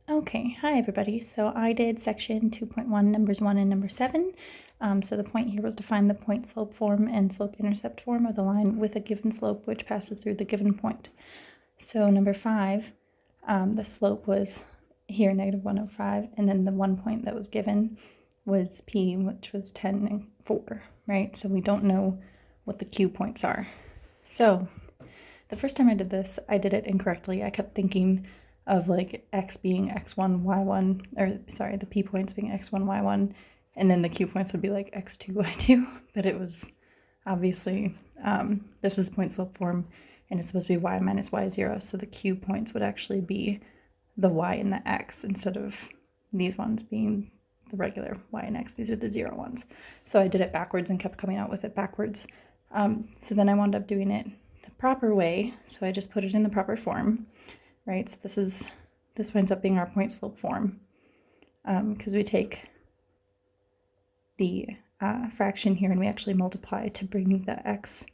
Okay, hi everybody. So I did section 2.1, numbers 1 and number 7. So the point here was to find the point slope form and slope intercept form of the line with a given slope which passes through the given point. So number 5, the slope was here negative 105, and then the one point that was given was P, which was 10 and 4, right? So we don't know what the Q points are. So the first time I did this, I did it incorrectly. I kept thinking of like x being x1, y1, or sorry, the p points being x1, y1, and then the q points would be like x2, y2, but it was obviously, this is point slope form, and it's supposed to be y minus y0, so the q points would actually be the y and the x instead of these ones being the regular y and x. These are the 0 ones. So I did it backwards and kept coming out with it backwards. So then I wound up doing it the proper way, so I just put it in the proper form, right? So this winds up being our point slope form, because we take the fraction here and we actually multiply to bring the x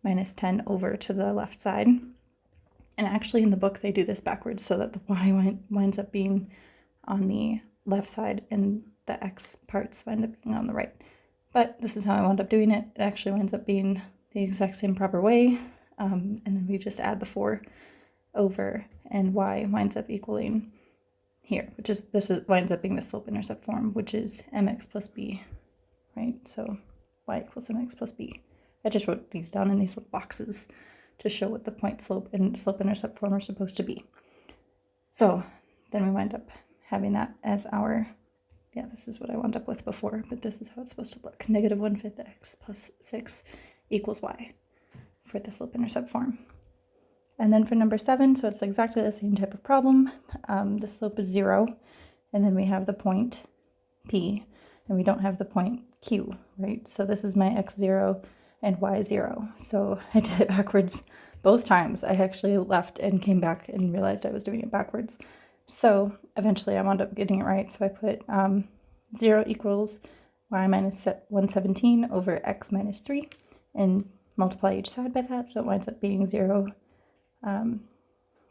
minus 10 over to the left side. And actually in the book they do this backwards so that the y winds up being on the left side and the x parts wind up being on the right. But this is how I wound up doing it. It actually winds up being the exact same proper way, and then we just add the 4 over, and y winds up equaling here, which is, winds up being the slope intercept form, which is mx plus b, right? So y equals mx plus b. I just wrote these down in these little boxes to show what the point slope and slope intercept form are supposed to be. So then we wind up having that as our, yeah, this is what I wound up with before, but this is how it's supposed to look. Negative 1/5 x plus 6 equals y for the slope intercept form. And then for number 7, so it's exactly the same type of problem. The slope is 0, and then we have the point P, and we don't have the point Q, right? So this is my x0 and y0. So I did it backwards both times. I actually left and came back and realized I was doing it backwards. So eventually I wound up getting it right. So I put 0 equals y minus 117 over x minus 3 and multiply each side by that. So it winds up being 0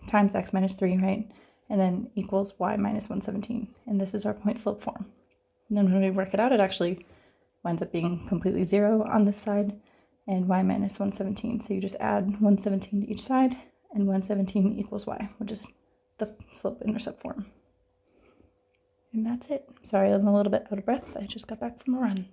times x minus 3, right? And then equals y minus 117. And this is our point slope form. And then when we work it out, it actually winds up being completely 0 on this side and y minus 117. So you just add 117 to each side, and 117 equals y, which is the slope intercept form. And that's it. Sorry, I'm a little bit out of breath. I just got back from a run.